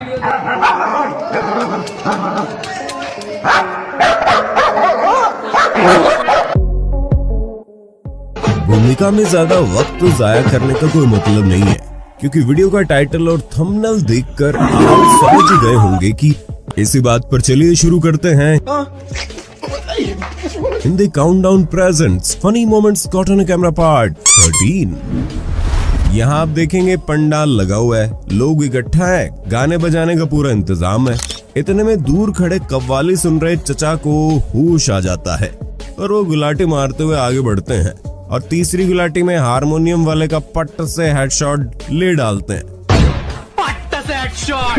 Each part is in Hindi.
भूमिका में ज्यादा वक्त जाया करने का कोई मतलब नहीं है, क्योंकि वीडियो का टाइटल और थंबनेल देखकर आप समझ गए होंगे कि इसी बात पर चलिए शुरू करते हैं। Hindi countdown presents funny moments caught on camera part 13। यहाँ आप देखेंगे पंडाल लगा हुआ है, लोग इकट्ठा है, गाने बजाने का पूरा इंतजाम है। इतने में दूर खड़े कव्वाली सुन रहे चचा को होश आ जाता है और वो गुलाटी मारते हुए आगे बढ़ते हैं और तीसरी गुलाटी में हारमोनियम वाले का पट्ट से हेडशॉट ले डालते हैं। पट्ट से हेडशॉट।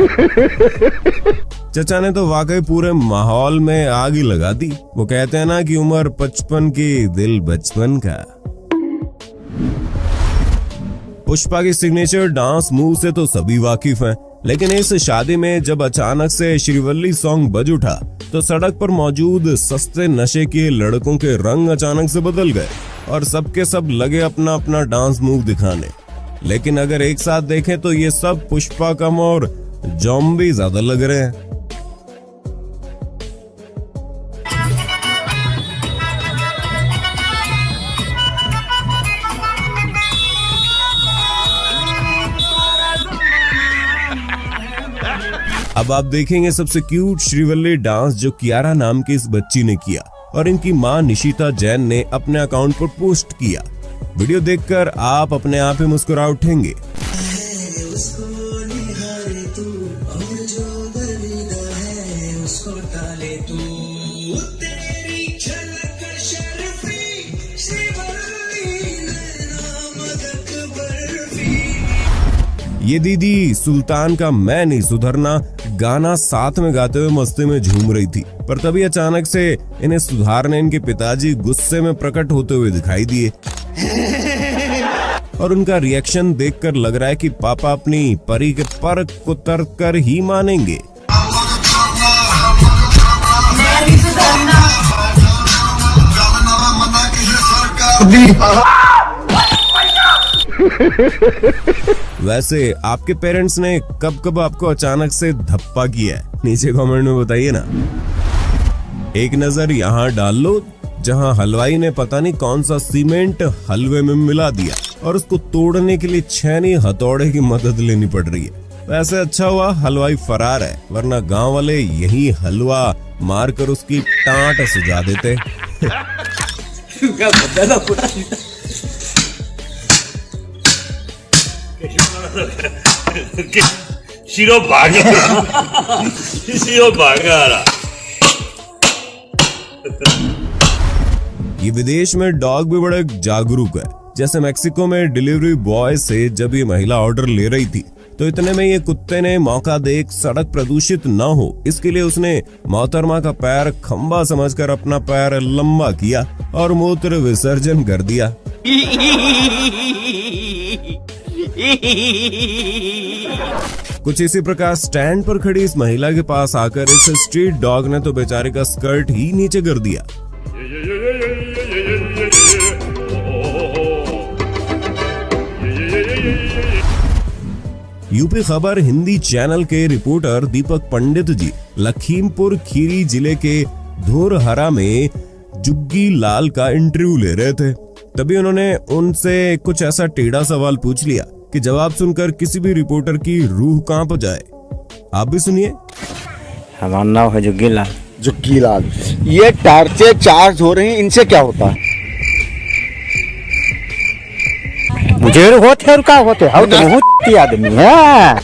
चचा ने तो वाकई पूरे माहौल में आग ही लगा दी। वो कहते हैं ना कि उम्र 55 की दिल बचपन का। पुष्पा की सिग्नेचर डांस मूव से तो सभी वाकिफ हैं, लेकिन इस शादी में जब अचानक से श्रीवल्ली सॉन्ग बज उठा तो सड़क पर मौजूद सस्ते नशे के लड़कों के रंग अचानक से बदल गए और सबके सब लगे अपना अपना डांस मूव दिखाने। लेकिन अगर एक साथ देखें तो ये सब पुष्पा कम और ज़ॉम्बी ज्यादा लग रहे हैं। अब आप देखेंगे सबसे क्यूट श्रीवल्ली डांस जो कियारा नाम की इस बच्ची ने किया और इनकी मां निशिता जैन ने अपने अकाउंट पर पोस्ट किया। वीडियो देखकर आप अपने आप ही मुस्कुरा उठेंगे। ये दीदी सुल्तान का मैं नहीं सुधरना गाना साथ में गाते हुए मस्ती में झूम रही थी, पर तभी अचानक से इन्हें सुधारने इनके पिताजी गुस्से में प्रकट होते हुए दिखाई दिए और उनका रिएक्शन देखकर लग रहा है कि पापा अपनी परी के पर कुतर कर ही मानेंगे। वैसे आपके पेरेंट्स ने कब कब आपको अचानक से धप्पा किया है, नीचे कमेंट में बताइए ना। एक नजर यहाँ डाल लो जहाँ हलवाई ने पता नहीं कौन सा सीमेंट हलवे में मिला दिया और उसको तोड़ने के लिए छेनी हथौड़े की मदद लेनी पड़ रही है। वैसे अच्छा हुआ हलवाई फरार है, वरना गांव वाले यही हलवा मार कर उसकी टांट सुझा देते। शिरो भागा। ये विदेश में डॉग भी बड़े जागरूक है। जैसे मैक्सिको में डिलीवरी बॉय से जब ये महिला ऑर्डर ले रही थी तो इतने में ये कुत्ते ने मौका देख सड़क प्रदूषित न हो इसके लिए उसने मोहतरमा का पैर खंबा समझकर अपना पैर लंबा किया और मूत्र विसर्जन कर दिया। कुछ इसी प्रकार स्टैंड पर खड़ी इस महिला के पास आकर इस स्ट्रीट डॉग ने तो बेचारे का स्कर्ट ही नीचे कर दिया। यूपी खबर हिंदी चैनल के रिपोर्टर दीपक पंडित जी लखीमपुर खीरी जिले के धोरहरा में जुग्गी लाल का इंटरव्यू ले रहे थे। तभी उन्होंने उनसे कुछ ऐसा टेढ़ा सवाल पूछ लिया कि जवाब सुनकर किसी भी रिपोर्टर की रूह कांप जाए। आप भी सुनिए। हमारा नाम है जुग्गी लाल। जुग्गी लाल, ये टार्चे चार्ज हो रही हैं, इनसे क्या होता है? मुझे होते और क्या होते हम तो बहुत आदमी है।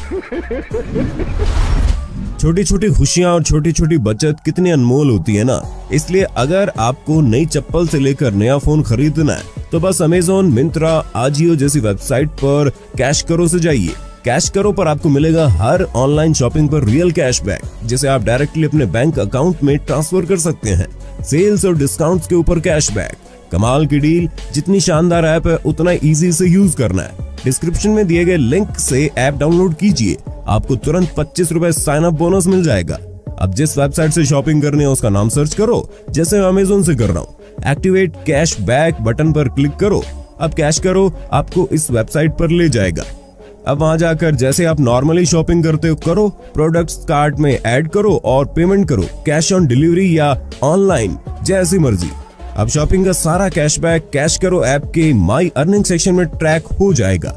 छोटी छोटी खुशियां और छोटी छोटी बचत कितनी अनमोल होती है ना। इसलिए अगर आपको नई चप्पल से लेकर नया फोन खरीदना है तो बस अमेज़न, मिंत्रा, आजियो जैसी वेबसाइट पर कैश करो से जाइए। कैश करो पर आपको मिलेगा हर ऑनलाइन शॉपिंग पर रियल कैशबैक, जिसे आप डायरेक्टली अपने बैंक अकाउंट में ट्रांसफर कर सकते हैं। सेल्स और डिस्काउंट्स के ऊपर कैशबैक, कमाल की डील। जितनी शानदार ऐप है उतना इजी से यूज करना है। डिस्क्रिप्शन में दिए गए लिंक से ऐप डाउनलोड कीजिए, आपको तुरंत 25 रुपए साइन अप बोनस मिल जाएगा। अब जिस वेबसाइट से शॉपिंग करनी है उसका नाम सर्च करो, जैसे मैं अमेज़न से कर रहा हूँ। एक्टिवेट कैश बैक बटन पर क्लिक करो। अब कैश करो आपको इस वेबसाइट पर ले जाएगा। अब वहां जाकर जैसे आप नॉर्मली शॉपिंग करते हो करो, प्रोडक्ट्स कार्ट में ऐड करो और पेमेंट करो, कैश ऑन डिलीवरी या ऑनलाइन, जैसी मर्जी। अब शॉपिंग का सारा कैशबैक कैश करो ऐप के माई अर्निंग सेक्शन में ट्रैक हो जाएगा।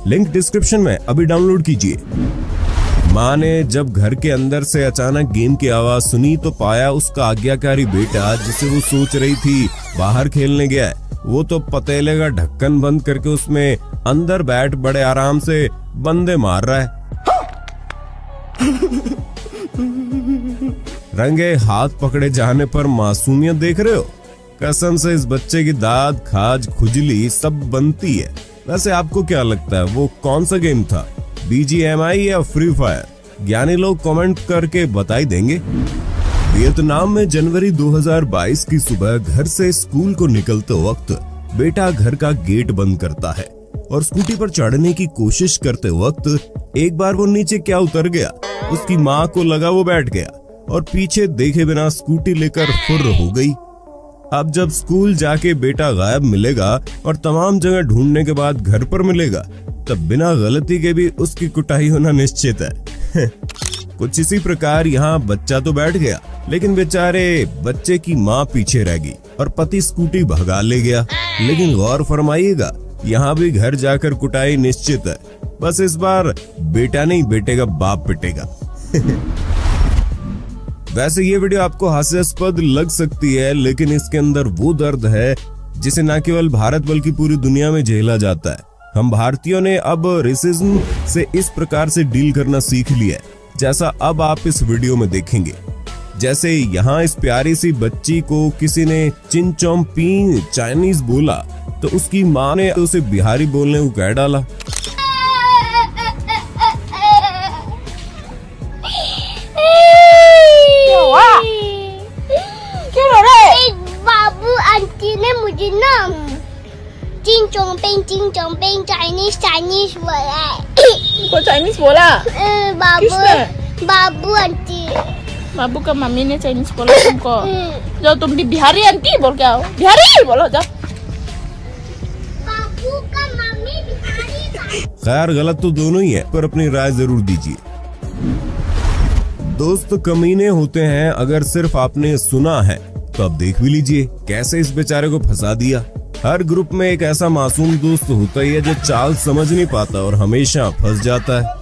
लिंक डिस्क्रिप्शन में, अभी डाउनलोड कीजिए। माँ ने जब घर के अंदर से अचानक गेम की आवाज सुनी तो पाया उसका आज्ञाकारी बेटा, जिसे वो सोच रही थी बाहर खेलने गया है, वो तो पतीले का ढक्कन बंद करके उसमें अंदर बैठ बड़े आराम से बंदे मार रहा है। रंगे हाथ पकड़े जाने पर मासूमियत देख रहे हो? कसम से इस बच्चे की दाद, खाज, खुजली सब बनती है। वैसे आपको क्या लगता है वो कौन सा गेम था, BGMI या फ्री फायर? ज्ञानी लोग कमेंट करके बता ही देंगे। वियतनाम में जनवरी 2022 की सुबह घर से स्कूल को निकलते वक्त बेटा घर का गेट बंद करता है और स्कूटी पर चढ़ने की कोशिश करते वक्त एक बार वो नीचे क्या उतर गया। उसकी माँ को लगा वो बैठ गया और पीछे देखे बिना स्कूटी लेकर फुर्र हो गई। अब जब स्कूल जाके बेटा गायब मिलेगा और तमाम जगह ढूंढने के बाद घर पर मिलेगा, तब बिना गलती के भी उसकी कुटाई होना निश्चित है। कुछ इसी प्रकार यहाँ बच्चा तो बैठ गया, लेकिन बेचारे बच्चे की माँ पीछे रह गई और पति स्कूटी भगा ले गया। लेकिन गौर फरमाइएगा, यहाँ भी घर जाकर कुटाई निश्चित है। बस इस बार बेटा नहीं, बेटे का बाप पिटेगा। वैसे ये वीडियो आपको हास्यास्पद लग सकती है, लेकिन इसके अंदर वो दर्द है जिसे न केवल भारत बल्कि पूरी दुनिया में झेला जाता है। हम भारतीयों ने अब रेसिज्म से इस प्रकार से डील करना सीख लिया है, जैसा अब आप इस वीडियो में देखेंगे। जैसे यहाँ इस प्यारी सी बच्ची को किसी ने चिंचोम पी चाइनीज बोला तो उसकी माँ ने उसे बिहारी बोलने को कह डाला। बाबू आंटी ने मुझे ना चिंचोंग चाइनीज बोला है। को चाइनीज बोला? बाबू आंटी। बाबू का मम्मी ने चाइनीज बोला तुमको? जो तुम भी बिहारी आंटी बोल के आओ, बिहारी बोलो जाओ। बाबू का मम्मी बिहारी। खैर गलत तो दोनों ही है, पर अपनी राय जरूर दीजिए। दोस्त कमीने होते हैं, अगर सिर्फ आपने सुना है तो अब देख भी लीजिए कैसे इस बेचारे को फंसा दिया। हर ग्रुप में एक ऐसा मासूम दोस्त होता ही है जो चाल समझ नहीं पाता और हमेशा फंस जाता है।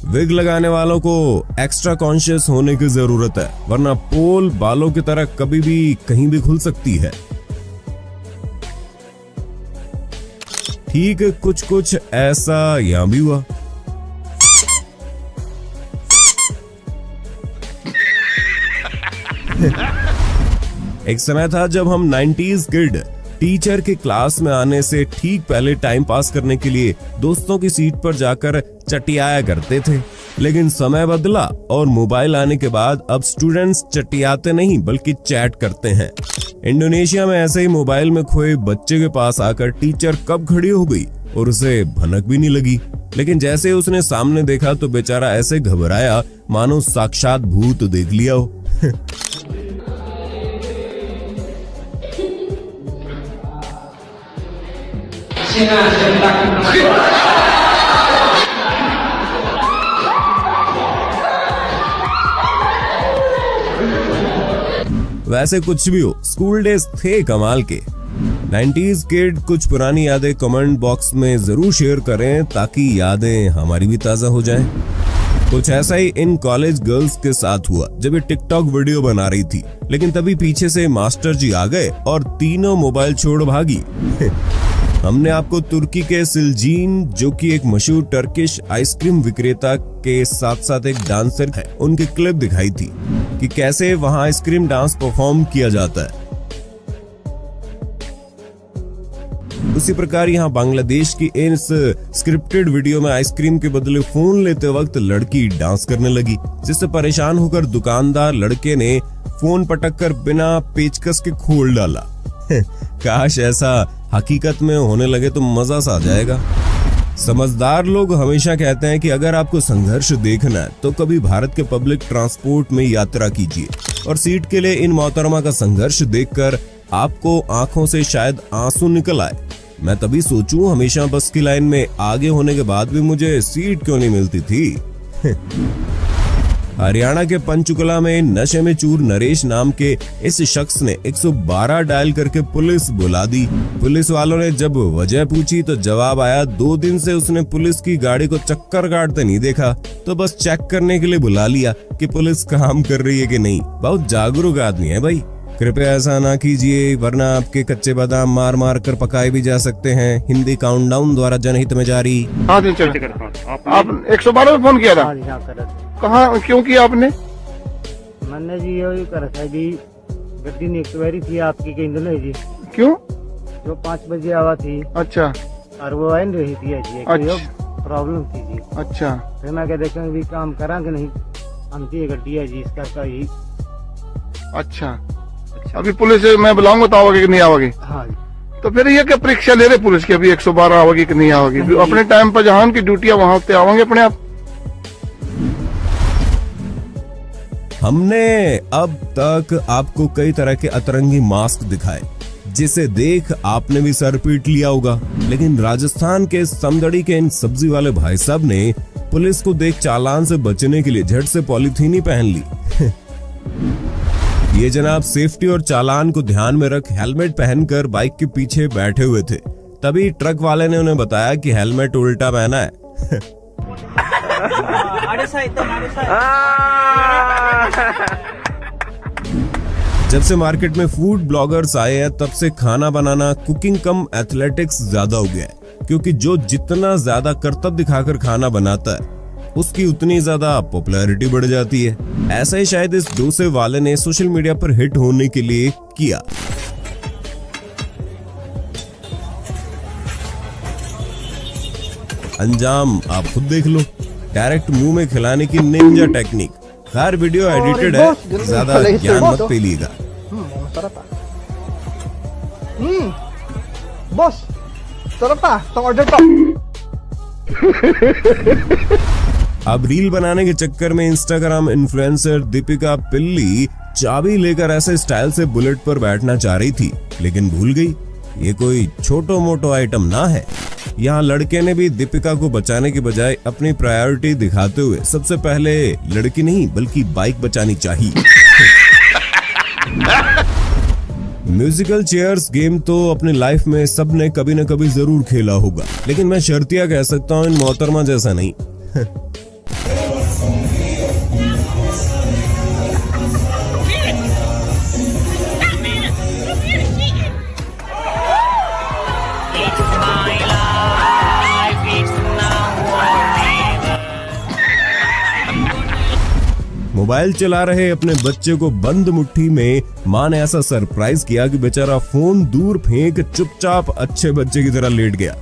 विग लगाने वालों को एक्स्ट्रा कॉन्शियस होने की जरूरत है, वरना पोल बालों की तरह कभी भी कहीं भी खुल सकती है। ठीक कुछ ऐसा यहाँ भी हुआ। एक समय था जब हम 90s किड टीचर के क्लास में आने से ठीक पहले टाइम पास करने के लिए दोस्तों की सीट पर जाकर चटियाया करते थे। लेकिन समय बदला और मोबाइल आने के बाद अब स्टूडेंट्स चटियाते नहीं बल्कि चैट करते हैं। इंडोनेशिया में ऐसे ही मोबाइल में खोए बच्चे के पास आकर टीचर कब खड़ी हो गई और उसे भनक भी नहीं लगी। लेकिन जैसे ही उसने सामने देखा तो बेचारा ऐसे घबराया मानो साक्षात भूत देख लिया हो। वैसे कुछ भी हो, स्कूल डेज थे कमाल के। 90s किड कुछ पुरानी यादें कमेंट बॉक्स में जरूर शेयर करें ताकि यादें हमारी भी ताजा हो जाएं। कुछ ऐसा ही इन कॉलेज गर्ल्स के साथ हुआ जब ये टिकटॉक वीडियो बना रही थी, लेकिन तभी पीछे से मास्टर जी आ गए और तीनों मोबाइल छोड़ भागी। हमने आपको तुर्की के सिलजीन, जो कि एक मशहूर टर्किश आइसक्रीम विक्रेता के साथ साथ एक डांसर है, उनकी क्लिप दिखाई थी कि कैसे वहां आइसक्रीम डांस परफॉर्म किया जाता है। उसी प्रकार यहाँ बांग्लादेश की इस स्क्रिप्टेड वीडियो में आइसक्रीम के बदले फोन लेते वक्त लड़की डांस करने लगी, जिससे परेशान होकर दुकानदार लड़के ने फोन पटक कर बिना पेचकस के खोल डाला। काश ऐसा हकीकत में होने लगे तो मजा सा आ जाएगा। समझदार लोग हमेशा कहते हैं कि अगर आपको संघर्ष देखना है तो कभी भारत के पब्लिक ट्रांसपोर्ट में यात्रा कीजिए और सीट के लिए इन मोहतरमा का संघर्ष देखकर आपको आंखों से शायद आंसू निकल आए। मैं तभी सोचूं हमेशा बस की लाइन में आगे होने के बाद भी मुझे सीट क्यों नहीं मिलती थी। हरियाणा के पंचकुला में नशे में चूर नरेश नाम के इस शख्स ने 112 डायल करके पुलिस बुला दी। पुलिस वालों ने जब वजह पूछी तो जवाब आया 2 दिन से उसने पुलिस की गाड़ी को चक्कर काटते नहीं देखा, तो बस चेक करने के लिए बुला लिया कि पुलिस काम कर रही है कि नहीं। बहुत जागरूक आदमी है भाई। कृपया ऐसा ना कीजिए वरना आपके कच्चे बादाम मार मार कर पकाए भी जा सकते हैं। हिंदी काउंटडाउन द्वारा जनहित में जारी। हाँ जी चल। आप 112 में फोन किया था? कहाँ क्यों किया आपने? मैंने जी यही कर था जी, गड्डी ने एक्सपायरी थी आपकी केंद्र जी। क्यों? जो 5 बजे आवा थी। अच्छा। और वो आ नहीं रही थी जी। अच्छा। प्रॉब्लम थी जी। अच्छा। फिर मैं क्या देखा भी काम करा कि नहीं, हमकी गड्डी है जी इसका का ही। अच्छा। अभी पुलिस मैं बुलाऊंगा तो आओगे कि नहीं आओगे? हाँ। तो फिर ये क्या परीक्षा ले रहे पुलिस की अभी 112 आओगी कि नहीं आओगी? अपने टाइम पर जहाँ उनकी ड्यूटियां वहाँ पे आवेंगे अपने आप। हमने अब तक आपको कई तरह के अतरंगी मास्क दिखाए जिसे देख आपने भी सर पीट लिया होगा, लेकिन राजस्थान के समदड़ी के इन सब्जी वाले भाई साहब ने पुलिस को देख चालान से बचने के लिए झट से पॉलीथीन ही पहन ली। ये जनाब सेफ्टी और चालान को ध्यान में रख हेलमेट पहनकर बाइक के पीछे बैठे हुए थे। तभी ट्रक वाले ने उन्हें बताया कि हेलमेट उल्टा पहना है। जब से मार्केट में फूड ब्लॉगर्स आए हैं तब से खाना बनाना कुकिंग कम एथलेटिक्स ज्यादा हो गया है, क्योंकि जो जितना ज्यादा करतब दिखाकर खाना बनाता है उसकी उतनी ज्यादा पॉपुलैरिटी बढ़ जाती है। ऐसा ही शायद इस डोसे वाले ने सोशल मीडिया पर हिट होने के लिए किया। अंजाम आप खुद देख लो, डायरेक्ट मुंह में खिलाने की निंजा टेक्निक। खैर वीडियो एडिटेड है, ज्यादा ज्ञान मत पेलिएगा। बॉस तरपा तो ऑर्डर अब रील बनाने के चक्कर में इंस्टाग्राम इन्फ्लुएंसर दीपिका पिल्ली चाबी लेकर ऐसे स्टाइल से बुलेट पर बैठना चाह रही थी, लेकिन भूल गई ये कोई छोटो मोटो आइटम ना है। यहाँ लड़के ने भी दीपिका को बचाने के बजाय अपनी प्रायोरिटी दिखाते हुए सबसे पहले लड़की नहीं बल्कि बाइक बचानी चाहिए। म्यूजिकल चेयर्स गेम तो अपनी लाइफ में सबने कभी न कभी जरूर खेला होगा, लेकिन मैं शर्तिया कह सकता हूँ इन मोहतरमा जैसा नहीं। मोबाइल चला रहे अपने बच्चे को बंद मुट्ठी में मां ने ऐसा सरप्राइज किया कि बेचारा फोन दूर फेंक चुपचाप अच्छे बच्चे की तरह लेट गया।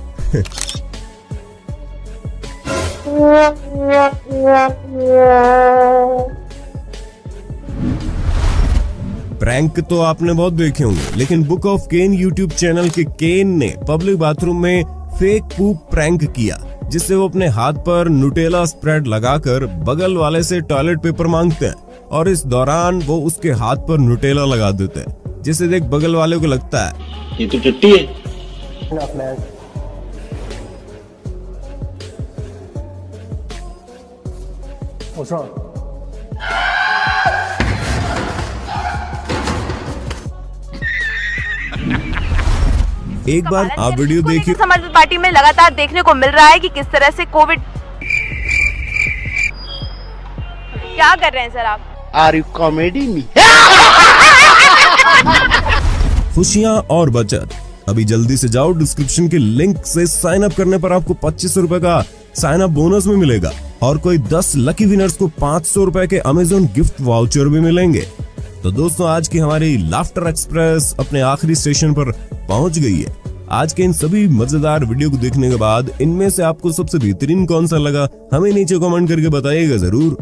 प्रैंक तो आपने बहुत देखे होंगे, लेकिन book of Ken YouTube channel के केन ने पब्लिक बाथरूम में फेक पूप प्रैंक किया, जिससे वो अपने हाथ पर नुटेला स्प्रेड लगाकर बगल वाले से टॉयलेट पेपर मांगते हैं और इस दौरान वो उसके हाथ पर नुटेला लगा देते हैं, जिसे देख बगल वाले को लगता है ये तो टट्टी है। एक बार आप वीडियो देखिए। समाजवादी पार्टी में लगातार देखने को मिल रहा है कि किस तरह से कोविड। क्या कर रहे हैं सर आप? Are you comedy me? खुशियां और बचत अभी जल्दी से जाओ, डिस्क्रिप्शन के लिंक से साइन अप करने पर आपको 2500 रुपए का साइन अप बोनस में मिलेगा और कोई 10 लकी विनर्स को 500 रुपए के अमेज़न गिफ्ट वाउचर भी मिलेंगे। तो दोस्तों आज की हमारी लाफ्टर एक्सप्रेस अपने आखिरी स्टेशन पर पहुंच गई है। आज के इन सभी मजेदार वीडियो को देखने के बाद इनमें से आपको सबसे बेहतरीन कौन सा लगा हमें नीचे कमेंट करके बताइएगा जरूर।